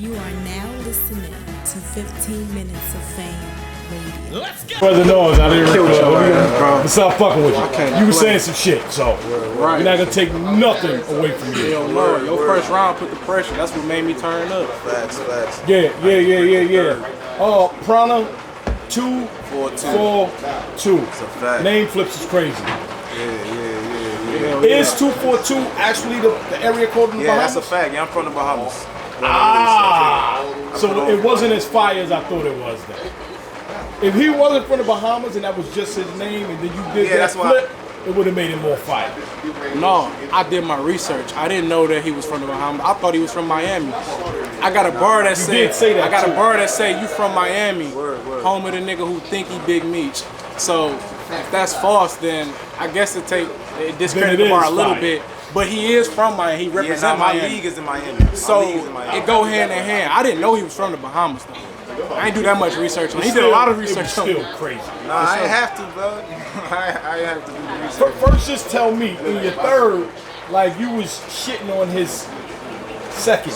You are now listening to 15 Minutes of Fame Radio. Let's go! Brother knows I didn't Kill your ass, bro. stop fucking with you. You were play. saying some shit, so Right. you're not gonna take nothing away from you. Yo, Lord, your first round put the pressure. That's what made me turn up. Facts. Yeah. Piranha, 2-4-2. It's a fact. Name flips is crazy. Yeah. Is 242 actually the area code in the Yeah, Bahamas? that's a fact. Yeah, I'm from the Bahamas. So it wasn't as fire as I thought it was then. If he wasn't from the Bahamas and that was just his name and then you did that that's why- flip, it would have made it more fire. No, I did my research. I didn't know that he was from the Bahamas. I thought he was from Miami. I got a bar that did say that I got too. a bar that say you from Miami. Word. Home of the nigga who think he Big Meech. So if that's false, then I guess it discredit the is bar a little fire. bit. But he is from Miami. He Yeah, represents now my Miami. league is in Miami. So My league is in Miami. it go hand in hand. I didn't know he was from the Bahamas though. I ain't do that much research on him. He did a lot of research It on was him. still crazy. Nah, I ain't have to, bro. I have to do the research. First, just tell me in your third, like you was shitting on his second,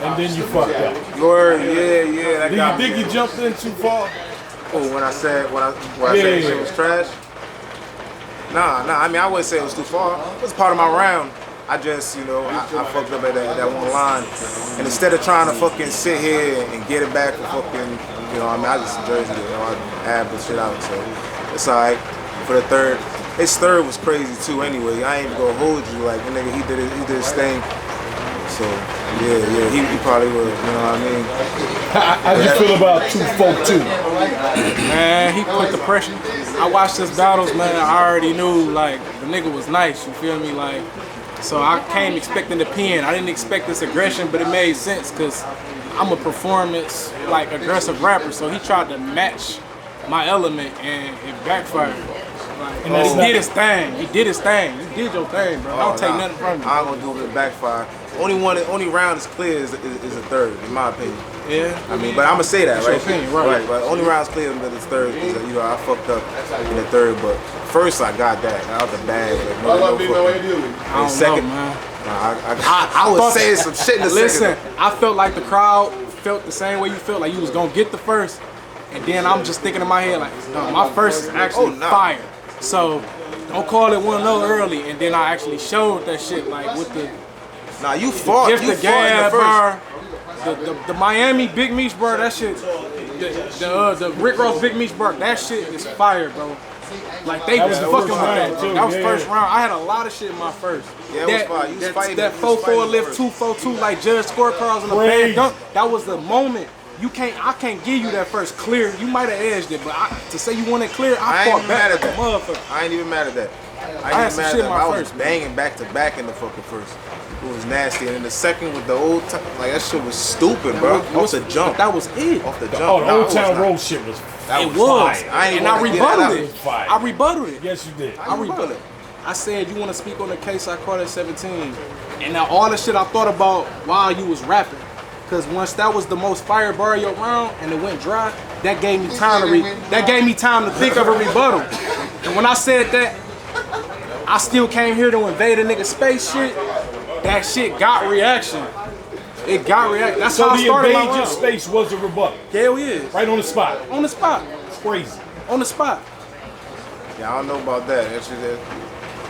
and then you fucked up. Word, yeah. That got Do you think me. you jumped in too far? Oh, when I said Yeah. shit was trash? Nah. I mean, I wouldn't say it was too far. It was part of my round. I just, I fucked up at that one line. And instead of trying to fucking sit here and get it back for fucking, I just Jersey, I add the shit out. So it's alright for the third. His third was crazy too. Anyway, I ain't even gonna hold you. Like, the nigga, he did his thing. So yeah, he probably would. You know what I mean? How do you feel about 242? Man, he put the pressure. I watched his battles, man. I already knew, like, the nigga was nice, you feel me? Like, so I came expecting the pen. I didn't expect this aggression, but it made sense because I'm a performance, like, aggressive rapper. So he tried to match my element and it backfired. Like, And that's he not- did his thing. You did your thing, bro. I don't take nothing from you. I ain't gonna do it backfire. Only round is clear is a third, in my opinion. Yeah. I mean, but I'm gonna say that, That's your right? opinion, right. But only round's clear that it's third is that, I fucked up in the third, but first I got that out the bag. Like, no fucking- I don't second, know, man. I was saying some shit in the Listen, second. I felt like the crowd felt the same way you felt, like you was gonna get the first, and then I'm just thinking in my head like, no, my first is actually fire. So don't call it 1-0 early, and then I actually showed that shit like with the Nah, you fought. gift You the fought in the gab first. bar, the Miami Big Meech bar, that shit, the Rick Ross Big Meech bar, that shit is fire, bro. Like they was the fucking first with round, that, bro. too, That was yeah. first round. I had a lot of shit in my first. Yeah, it was fire. You was fighting. That You was 4-4 fighting lift, first. 2-4-2, like Judge scorecards on the Crazy. bad dunk. That was the moment. I can't give you that first clear. You might have edged it, but to say you want it clear, I I ain't fought even back mad at like a that. motherfucker. I ain't even mad at that. I had some shit in my I was first, man. banging back to back in the fucking first. It was nasty. And then the second with the old time, like that shit was stupid, bro. Off the jump. That was it. Off the jump. Oh, the Nah, Old it was Town not. Road shit was That It was was. fire. I ain't And I wanna get that rebutted out. it. Fire. I rebutted it. Yes, you did. I rebutted it. I said, you want to speak on the case I caught at 17. And now all the shit I thought about while you was rapping. Because once that was the most fire bar of your round and it went dry, that gave me time to think of a rebuttal. And when I said that, I still came here to invade a nigga space shit. That shit got reaction. It got reaction. That's So how I the started my invade your round. space was a rebuttal, Hell yeah. right on the spot. On the spot. Crazy. On the spot. Yeah, I don't know about that. That shit,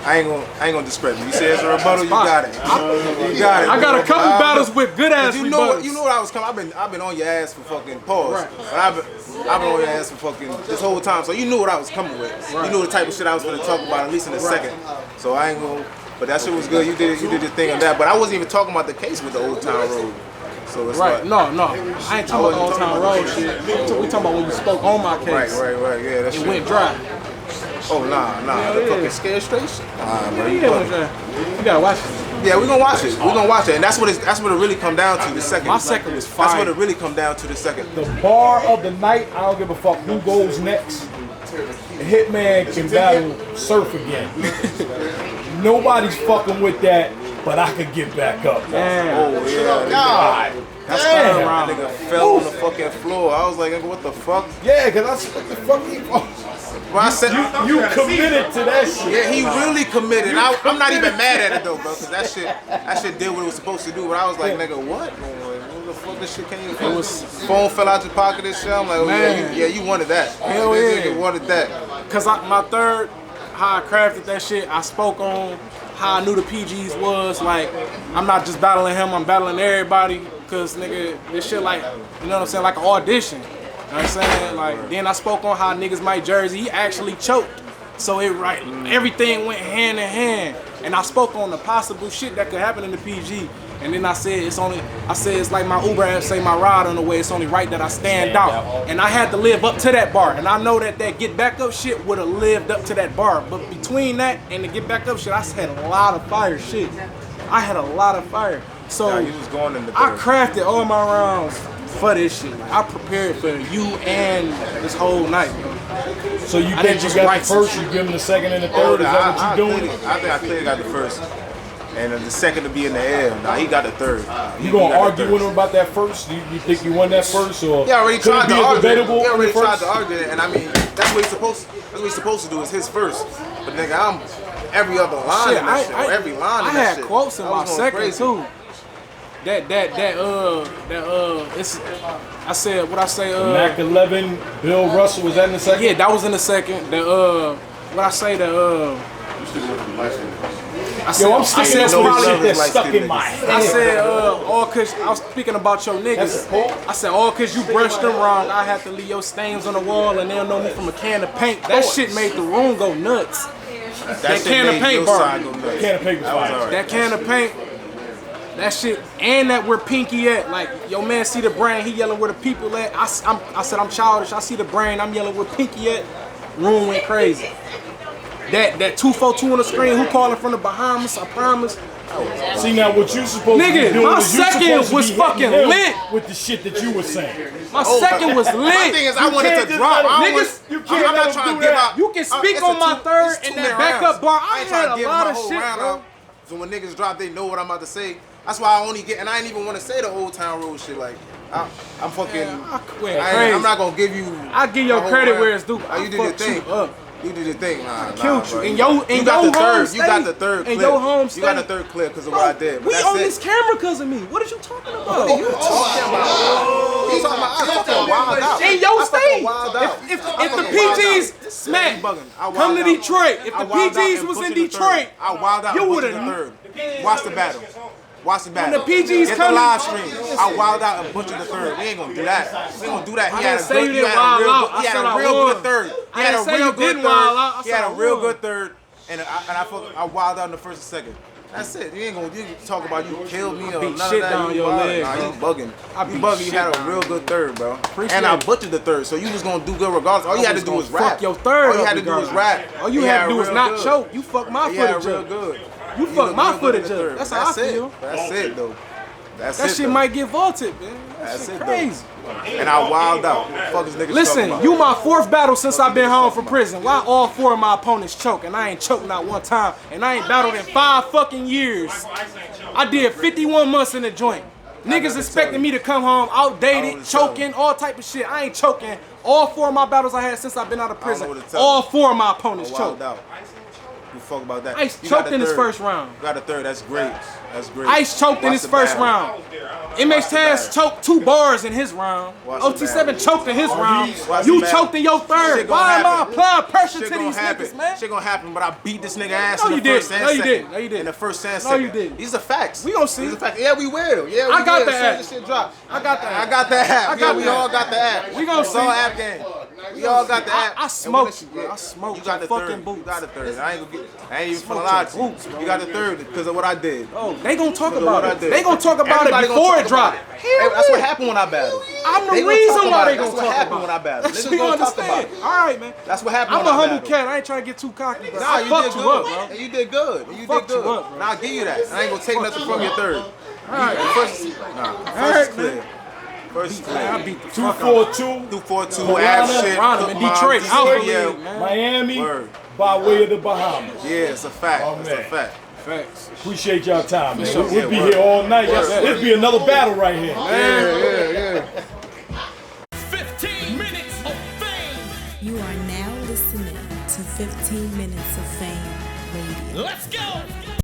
I ain't gonna discredit you. You say it's a rebuttal, you got it. You got it. I got a couple battles with good ass You rebuttals. know what I was coming. I've been on your ass for fucking pause. Right. But I've been on your ass for fucking this whole time. So you knew what I was coming with. You knew the type of shit I was gonna talk about, at least in a second. So I ain't gonna. But that shit was good. You did your thing on that. But I wasn't even talking about the case with the Old Town Road. So it's Right, like, no. I ain't talking about Old Town Road shit. We talking about when you spoke on my case. Right. Yeah, that It shit. went dry. Oh nah. The yeah. fucking scared straight shit. Nah, bro. Yeah, You it went bugging. dry. You gotta watch it. Yeah, we're gonna watch it. And that's what it really come down to. The second. My second was fire. That's what it really come down to. The second. The bar of the night, I don't give a fuck who goes next. The Hitman can battle Surf again. Nobody's fucking with that, but I could get back up. Damn. Oh yeah. God. That's Damn. third round. That nigga fell on the fucking floor. I was like, nigga, what the fuck? Yeah, because I what the fuck he Well, I said You committed to that shit. yeah, he really committed. I'm not even mad at it though, bro, because that shit did what it was supposed to do. But I was like, nigga, what? What the fuck? This shit came from? It was phone fell out your pocket and shit. I'm like, oh, yeah, you wanted that. Hell yeah. You wanted that. Cause my third, how I crafted that shit, I spoke on how I knew the PGs was. Like, I'm not just battling him, I'm battling everybody. Cause nigga, this shit like, you know what I'm saying, like an audition. You know what I'm saying? Like, then I spoke on how niggas might jersey, he actually choked. So everything went hand in hand. And I spoke on the possible shit that could happen in the PG. And then I said it's like my Uber app say my ride on the way, it's only right that I stand out. And I had to live up to that bar. And I know that get back up shit would have lived up to that bar. But between that and the get back up shit, I had a lot of fire shit. I had a lot of fire. So you was going in the I crafted all my rounds for this shit. I prepared for you and this whole night, bro. So you think you got the first, you give him the second and the third? Is that what you doing? I think I clearly got the first. And the second to be in the air. Nah, he got the third. You gonna argue with him about that first? You think you won that first, or he already tried to argue? He already tried to argue it, and I mean that's what he's supposed to do is his first. But nigga, I'm every other line in that shit. Every line in that shit. I had quotes in my second too. It's. I said what I say. Mac 11, Bill Russell, was that in the second? Yeah, that was in the second. What I say I'm saying that's shit that's stuck in my head. I said, all cause I was speaking about your niggas. I said, all cause you brushed them wrong, I have to leave your stains on the wall and they'll know me from a can of paint. That shit made the room go nuts. That can of paint bar. Can of paint was fire. That can of paint. That shit, and that where Pinky at. Like, yo man see the brain, he yelling where the people at. I said I'm childish, I see the brain, I'm yelling where Pinky at. Room went crazy. That 242 on the screen, who calling from the Bahamas, I promise. See now what you supposed to be doing my is you second was fucking lit with the shit that you were saying. My second was lit. My thing is I wanted to drop. Niggas, I'm not trying to give out. You can speak on my third and that backup bar. I had a lot of shit, bro. So when niggas drop, they know what I'm about to say. That's why I only get, and I ain't even want to say the Old Town Road shit. Like, I'm fucking. I'm not gonna give you. I give your credit where it's due. You did your thing. You did your thing, killed you. And you got the third. You got the third clip. In your home state. You got the third clip because of what I did. We on this camera because of me. What are you talking about? What are you talking about? You talking about? I fucking wild out. In your state. If the PGs smack, come to Detroit. If the PGs was in Detroit, I wild out. You would have. Watch the battle. Watch the battle. When the PGs get come the live stream. I wild out and butchered the third. We ain't gonna do that. We ain't gonna do that. He had a real good third. He had a real good third. He had a real good third. And I wild out in the first and second. That's it. You ain't gonna talk about you killed me or none of that. Down your leg. Nah, you bugging. You had a real good third, bro. And I butchered the third, so you was gonna do good regardless. All you had to do was rap. Fuck your third. All you had to do was rap. All you had to do was not choke. You fucked my footage real good. You fucked my footage up. That's how I feel. That's it, though. That shit might get vaulted, man. That's crazy. And I wild out. Fuck this nigga. Listen, you my fourth battle since I've been home from prison. Why all four of my opponents choke and I ain't choked not one time? And I ain't battled in 5 fucking years. I did 51 months in the joint. Niggas expecting me to come home outdated, choking, all type of shit. I ain't choking. All 4 of my battles I had since I've been out of prison, all 4 of my opponents choked. You fuck about that. Ice choked in his first round. You got a third. That's great. That's great. Ice choked in his first round. MH Taz choked 2 bars in his round. OT7 choked in his round. You choked in your third. Why am I applying pressure to these niggas, man? Shit gonna happen, but I beat this nigga ass in the first and second. No, you did. No, you did. In the first and second. No, you did. These are facts. We gonna see. These are facts. Yeah, we will. Yeah, we I got will. the app. This shit drop. I got the app. I got the app. Yeah, we all got the app. We gonna see. It's all app game. We all got the app. I smoked. I smoked. You got the fucking third. boots. You got the third. I ain't even finna lie to you. You got the third because of what I did. Oh, they gonna talk about it. They gonna talk about it before it dropped. That's what happened when I battled. I'm the reason why they gonna talk about it. That's what happened when I battled. Niggas You gonna talk about understand? it. All right, man. That's what happened I'm when a I humble battled. cat. I ain't trying to get too cocky, bro. Nah, I you fucked did you up, good, bro. and you did good. And you Fucked did you good. up, bro. Now I'll give you that. I ain't gonna take nothing from your third. All right. First is clear. First is clear. I beat the fuck out. 242. 242. Ass shit. Ronham in Detroit. Yeah. Man. Miami by way of the Bahamas. Yeah, it's a fact. It's a fact. Facts. Appreciate y'all time, man. We'll be here all night. This be another battle right here. Yeah. 15 minutes of fame. You are now listening 15 minutes of fame radio. Let's go!